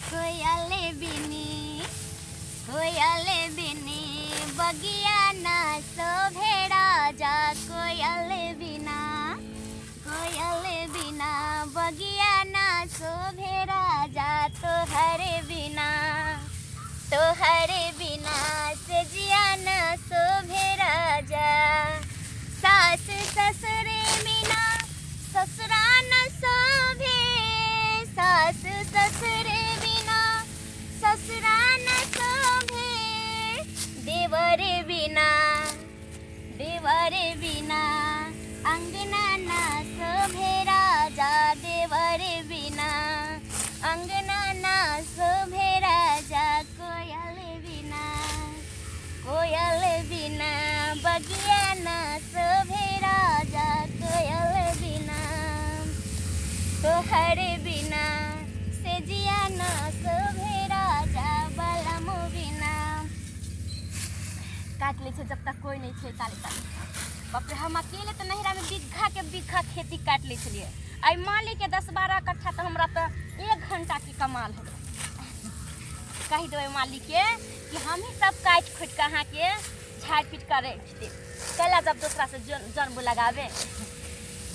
कोयले बिनी बगिया ना शोभे राजा कोयले बिना बगिया ना शोभे राजा तोहरे बिना से जिया ना शोभे राजा सास ससुरे बिना ससुरा न शोभे सास ससुरे बिना ससुरा न शोभे देवरे बिना अंगना न शोभे राजा देवरे बिना अंगना न शोभे राजा कोयल बिना बगिया न शोभे राजा कोयल बिना तोहरे बिना से जिया न शोभे राजा बलमु बिना। काट ले जब तक कोई नहीं छे काले बाप रे हम अकेले तो नहिरा में बिघा खेती काट ले छलिए आई मालिक के 10-12 कट्ठा तो हमरा तो 1 घंटा के कमाल हो कही देवे मालिक के कि हम ही सब काट खोट के अहाँ के झाड़ पीट कर कैला जब दूसरा से जन्म लगावे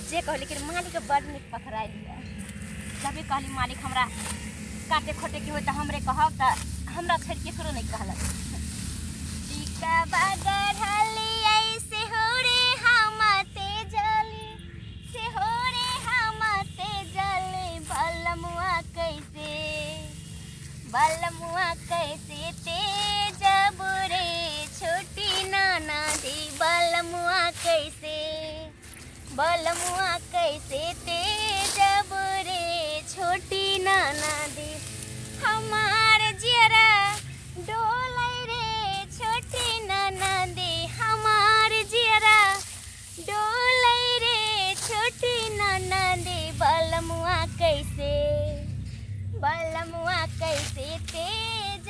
जे कहली कि मालिक के बड़ निक पकड़ाई लिया जब भी कहली मालिक हमरा काटे खोटे के हो तो हमरे कहब तो हमरा छेड़ केकरो नहीं कहलक टीका बगड़ली ऐसे हो रे हमते जली से हो रे हमते जले बलमुआ कैसे तेज बुरे छोटी नाना दी बलमुआ कैसे तेज बुरे छोटी नाना दी हमार जियरा डोलै रे छोटी नाना दी हमार जियरा डोलै रे छोटी नाना दी बलमुआ कैसे तेज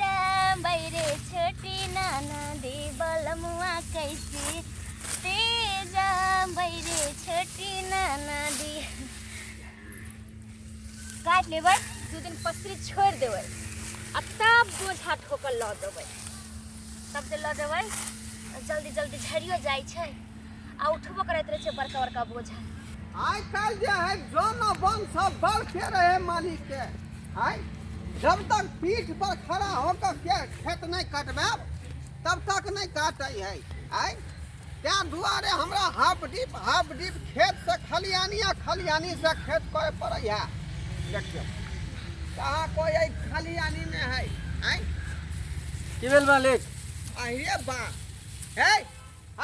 बैरे छोटी नाना दी बलमुआ कैसे तेज बैरे छोटी नाना दी काट लेबै 2 दिन पसरी छोड़ देबै आ तब बोझा ठोकर लऽ देबै तब जे लऽ देबै जल्दी झड़ियो जाइ छै आ उठबो करैत रहै छै बड़का बोझा आइ काल जे है जन बन सब बढ़ते रहे मालिक के आइ जब तक पीठ पर खड़ा होकर के खेत नहीं कटबे तब तक नहीं काटे है आइ त्या दुआरे हमरा हाफ डीप खेत से खलियानी से खेत करे पड़े है देखियो कहाँ कोई खलियानी में है आइ की भेल मालिक अरे बा हे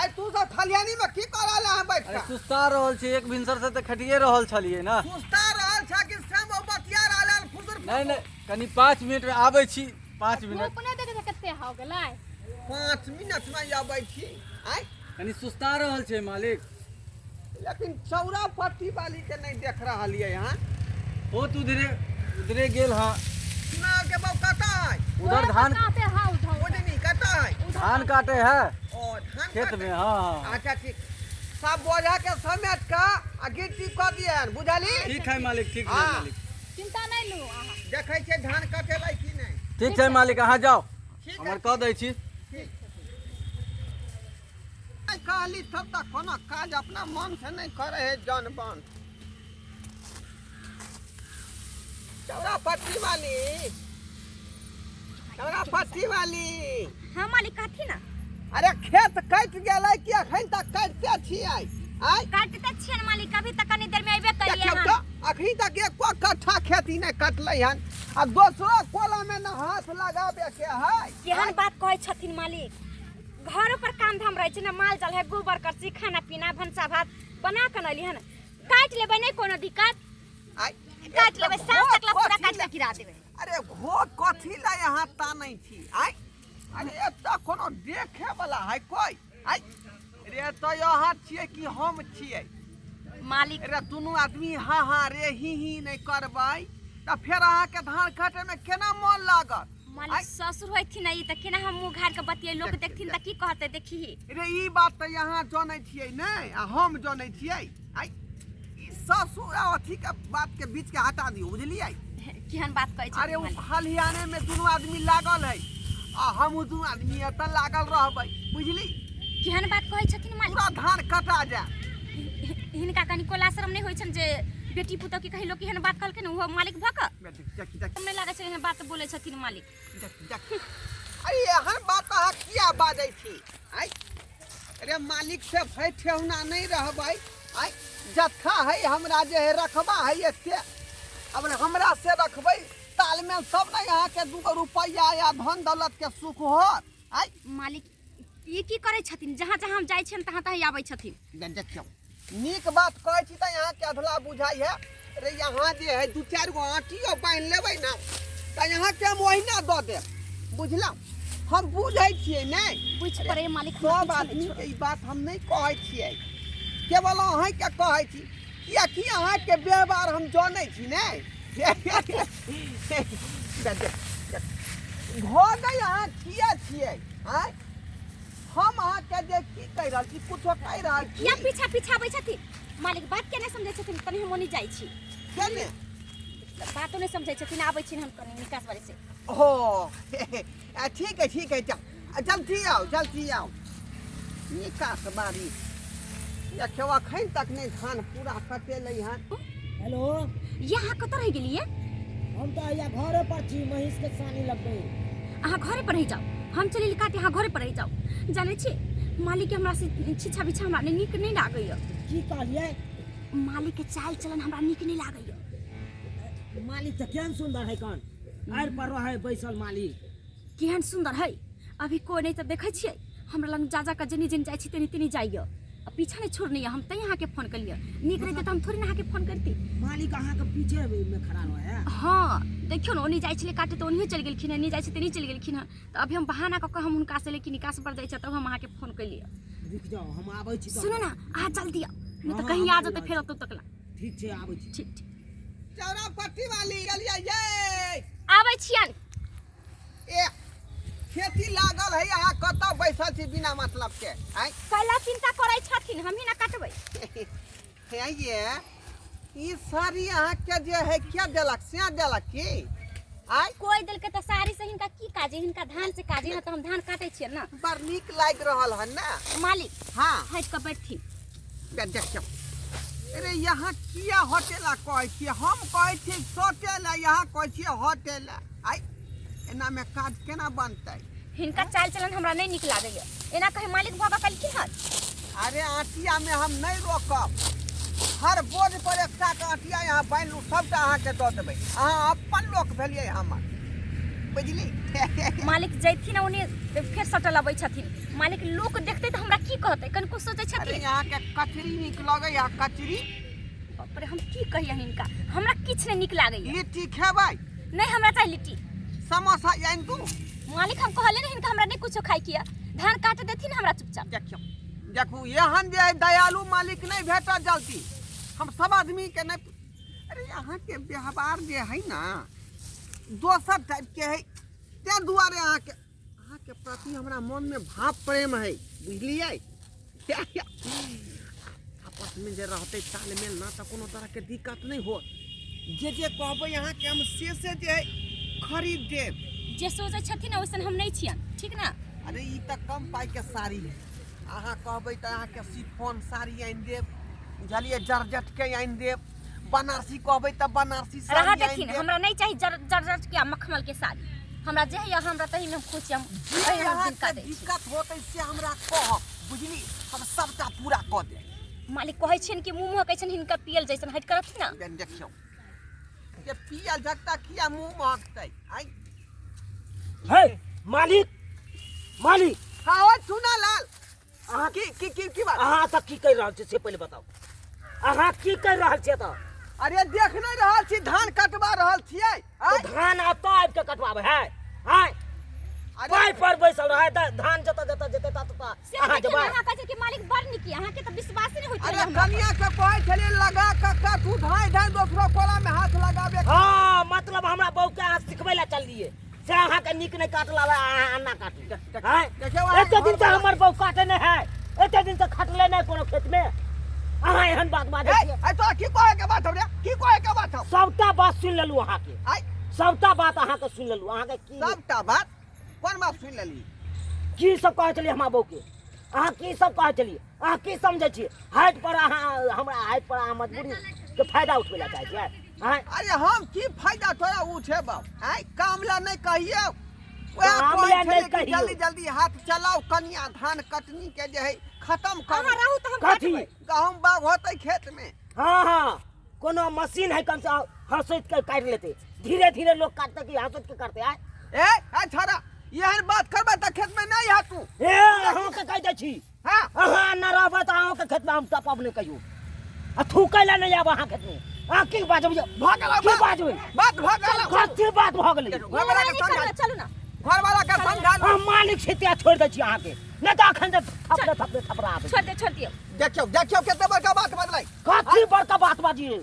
आइ तू सब खलियानी में की करला है बैठ के सुस्ता रहल छी एक भिनसर से त खटिए रहल छलिए ना सुस्ता रहल छ कि सब बतिया रहल फुसुर नहीं कनी 5 मिनट में आबै छी 5 मिनट अपने देखे कते हो गेलै 5 मिनट में आबै छी आइ कनी सुस्ता रहल छै मालिक लेकिन चौरा पट्टी वाली के नहीं देख रहा है यहाँ हो तू उधरे गेल हां सुना के बाबू कता है उधर धान काटे हां उठाओ नहीं कता है धान काटे है ओ धान खेत में हां अच्छा ठीक सब बोझा के समेट का आ गिट्टी क दिए बुझाली ठीक है मालिक ठीक है हाँ। मालिक चिंता नहीं लू अहाँ देखै छै धान कटेलै कि नहीं ठीक है मालिक अहाँ जाओ ठीक हमर कह दै छी ठीक आई कहली तब तक कोनो काज अपना मन से नहीं करे है जनबन चौरा पट्टी वाली हां मालिक काठी ना अरे खेत कट गेलै कि अखन तक काटते छियै आइ काटते छियन मालिक अभी तक कनी देर में आइबे करिए देखियौ तो अखन तक एको कट्ठा खेती नहीं कटलै हन आ दोसरो कोला में न हाथ लगाबे के है केहन बात कहै छथिन मालिक घर पर काम धाम रहै छै ना माल जाल है गोबर करसी खाना पीना भंसा भात बना के नली हन काट लेबै नहीं कोनो दिक्कत आइ काट लेबै साँझ तक ला पूरा काट के गिरा देबै अरे घोट कथी ला यहाँ तानै छी आइ अरे एतऽ कोनो देखे वाला है कोई आइ रे तो यहाँ छियै कि हम छियै मालिक रे दुनू आदमी हाँ रे ही नहीं करबै त फिर अहाँ के धान काटे में केना मन लागत मालिक ससुर होइथिन ई त केना हम मुंह घार के बतियै लोग देखथिन त की कहतै देखी रे ई बात त यहाँ जानै छियै नहीं आ हम जानै छियै आइ ई ससुर अथी के बात के बीच के हटा दियौ बुझलियै केहन बात कहै अरे छथिन वो मालिक खलिहाने में दोनों आदमी लागल है आ हम दोनों आदमी एतऽ लागल रहबै बुझली केहन बात कहै छथिन मालिक पूरा धान कटा जाए हिनका कनिको लाशरम नहि होइ छनि जे बेटी पुतौ के कहिलो केहन बात कहलखिन ओहो मालिक भऽ कऽ देखी देखी हमरा लागै छै एहन बात बोलै छथिन मालिक देखी देखी अरे एहन बात अहाँ किया बाजै छी आइ अरे मालिक से भय ठेहुना नहीं रहबै आइ जत्था है हमरा जे है रखबा है एते अब हमरा से रखबै तालमेल सब नहीं अहाँ के 2 रुपया या धन दौलत के सुख होत आइ मालिक ई की करै छथिन जहाँ जहाँ हम जाइ छियनि तहाँ तहाँ आबै छथिन देखियो नीक बात कहै छी त यहाँ के अधला बुझाई है अरे यहाँ जे है 2-4 गो आटियो बांध लेबै ना त यहाँ के हम ओहिना दऽ देब बुझलौ हम बुझै छियै नहीं बुझ पड़े मालिक सब आदमी के ई बात हम नहीं कहै छियै केवल अहाँ के कहै छी कियाकि अहाँ के व्यवहार हम जानै छी नहीं भऽ गई अहाँ किया छियै आइ हम अहाँ के जे की कहि रहल छी कुछो कहि रहल छी या पीछा पीछा आबै छथिन मालिक बात के नहि समझै छथिन कनी हम ओनी जाइ छी केने बातो नहि समझै छथिन आबै छी हम कनी निकास बारी से हो ठीक है जल्दी आओ निकास बारी देखियो अखन तक नहीं धान पूरा कटेलै हन हेलो यहाँ कतऽ रहि गेलियै हम तो या घरे पर छी महिष के सानी लगबे अहाँ घरे पर रहि जाउ हम चली काटे अहाँ घरे पर रहि जाउ जानै छी मालिक हमरा से छिछा बिछा हमरा नीक नहीं लागैया की कहलिए मालिक के चाल चलन हमरा नीक नहीं लागैया मालिक तो केहन सुंदर है कौन आर पर रहे बैसल मालिक केहन सुंदर है अभी कोई नहीं तो देखै छियै हमरा लग जा का जनी जनी जाइ छी तनी तनी जाइया आ पीछा नहीं छोड़नी हम तै अहाँ के फोन कलिया नीक रहिते त हम थोड़ी ना अहाँ के फोन करती मालिक अहाँ के पीछे में खड़ा रहे हाँ देखियो न ओनी जाइ छले काटे तो ओनी चल गेलखिन नहीं जाइ छै तनी चल गेलखिन तो अभी हम बहाना क हम हुनका से लेकिन निकास पर जाइ छ तब हम अहाँ के फोन कलिया रुक जाओ हम आबै छी सुनो ना आ जल्दी आ नहीं तो कहीं आ जाते फिर तब तकला ठीक छै आबै छी ठीक ठीक चौरापट्टी वाली गलिया ये आबै छियन ए खेती लागल है यहाँ कतऽ बैसल छी बिना मतलब के आइ कैला चिंता करै छथिन हम ही ना काटबै हे ये ई साड़ी अहाँ के जे है क्या देलक से देलक की आइ कोई दिल के तो साड़ी से हिनका की काजे हिनका धान से काजे है तो हम धान काटे छियै ना बड़ नीक लाग रहल है ना मालिक हाँ हट के बैठी देखियो अरे यहाँ किया होटेला कहै छियै हम कहै छियै सोटेला यहाँ कहै छियै होटेला आइ एना में काज केना बनतै हिनका चाल चलन हमरा नहीं निक लागैया एना कहे मालिक भगा कलखिन हन अरे आटिया में हम नहीं रोकब हर बोझ पर एकटा के आटिया यहाँ बांध लू सबटा अहाँ के दऽ देबै अहाँ अपन लोक भेलियै हमर बुझली मालिक जैथिन ओने फिर सटल अबै छथिन मालिक लोक देखते तो हमरा की कहतै कनको सोचै अरे छथिन यहाँ के कचरी नीक लगै यहाँ कचरी बाप रे हम की कहिया हिनका हमरा किछ नहीं निक लागैया लिट्टी खेबै नहीं हमरा चाही लिट्टी समोसा आनि दू मालिक हम कहले नहीं हिनका हमरा नहीं कुछो खाइ किया धान काटे देथिन हमरा चुपचाप देखियो देखू एहन जे दयालु मालिक नहीं भेटत जल्दी हम सब आदमी के नहीं अरे यहाँ के व्यवहार जे है ना दोसर टाइप के है ते दुआरे अहाँ के प्रति हमरा मन में भाव प्रेम है बुझलियै आपस में जे रहते तालमेल ना तो कोनो तरह के दिक्कत नहीं हो जे कहबै यहाँ के हम से जे है खरीद देब जे सोचै छथिन ओइसन हम नहीं छियन ठीक ना अरे ई त कम पाई के साड़ी है अहाँ कहबै त अहाँ के शिफॉन साड़ी आनि देब बुझलियै जर्जट के आनि देब बनारसी कहबै त बनारसी रहा साड़ी आनि देखिन देब हमरा नहीं चाहिए जर्जट के मखमल के साड़ी हमरा जे है हमरा तही में खुश हम जे हम अहाँ दिन का के दै छी दिक्कत होतै से हमरा कहब बुझली हम सबटा पूरा क देब मालिक कहै छिन कि मुंह कहै छिन हिनका पियल जैसन हट करत ना देखियौ जे पियल झकता किया मुंह महकतै आई हे मालिक मालिक हाँ ओ सुना लाल अहाँ की बात अहाँ तक की कहि रहल छी से पहले बताओ अहाँ की कहि रहल छी त अरे देख नहीं रहल छी धान कटवा रहल छियै तो धान आब के कटवाबे है हाय पाई पर बैसल रहे धान जता जता जेते ता से अहाँ देखिन जबा अहाँ कहै छै कि मालिक बड़ निकी अहाँ के त विश्वास नहीं होइत अरे कनिया के कहै छलियै लगा के काटू धाय धाय दोसरो कोला में हाथ लगाबे हां मतलब हमरा बहू के अहाँ सिखबै ला चलिए से अहाँ के निक नहीं काट लावे अहाँ ना काटू हाय देखियौ एते दिन से हमर बहू काटे नहीं है एते दिन से खटले नहीं कोनो खेत में अहाँ एहन बात बाजै ए छियै। ए तो की कहे के बात हो रे की कहे के बात हो सबटा बात सुन लेलू अहाँ के, आई सबटा बात अहाँ के सुन लेलू। अहाँ के की सबटा बात कोन बात सुन लेली की सब कहै छलियै हमरा बहू के, अहाँ की सब कहै छलियै, अहाँ की समझै छियै? हाइट पर अहाँ हमरा हाइट पर अहाँ मजबूरी के फायदा उठबै ला चाहै छियै? आँय अरे हम की फायदा तोरा उठे बाप आई कामला नहीं कहियो कामला नहीं कहियो। जल्दी जल्दी हाथ चलाओ कनिया धान कटनी के जे है खत्म कर अहाँ रहू तो हम कथी? काटबै। गहूम बाग होते खेत में हाँ हाँ, कोनो मशीन है कम से हंसैत के काट लेते, धीरे धीरे लोग काटते कि हंसैत के करते आय। ए छोरा यहन बात करबे त खेत में नहीं है तू ए अहाँ के कह दै छी, हां अहाँ न रहबै त अहाँ के खेत में हम टपब नहीं कहियो, आ थूकै ला नहीं आब अहाँ खेत में। अहाँ की बाजबै? भागल की बाजबै? बात भागल कथी बात भ गेलै? घर वाला के समझा चलू ना। घर वाला के समझा हम मालिक छै त्या छोड़ दै छी अहाँ के, नहीं त अखन से थपड़े थपड़े थपड़ा आबै। छोड़ दियो। देखियो देखियो केते बड़का बात बदलाई कथी बड़का बात बाजी रे?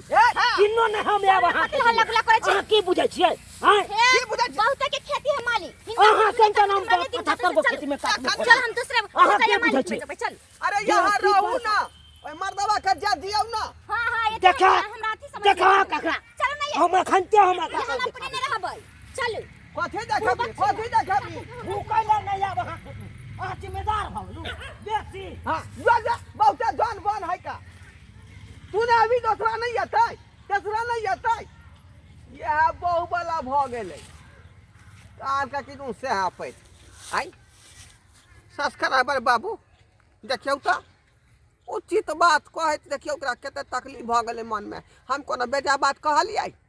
किन्नो नहीं हम आब अहाँ के। कथी हल्ला गुल्ला करै छी? अहाँ की बुझै छियै? हैं की बुझै छी? बहुते के खेती है मालिक। अहाँ संता नाम का 75 गो खेती में काट चल, चल हम दूसरे अहाँ दूसरे के मालिक बुझै में छी? जेबै, चल। अरे यहाँ रहू ना ओए मर्दवा के जा दियौ ना हां हां ये देखा हमरा अथी समझ देखा ककरा चल ना ये हम खनते हम हम अपने नहीं रहबै। चल कथी देखबी कथी देखबी भूकै ला नहीं आब अहाँ खेत में। अहाँ जिम्मेदार भ गेलू बेसी। हां जा बहुते जान बन है का तूने अभी दूसरा नहीं आतै तेसरा नहीं आतै यह बहु वाला भ गेलै कार का किनु से आपै आई सब्सक्राइबर बाबू देखियौ त उचित बात कहैत देखियौ ओकरा कते तकलीफ भ गेलै मन में हम कोनो बेजा बात कहलियै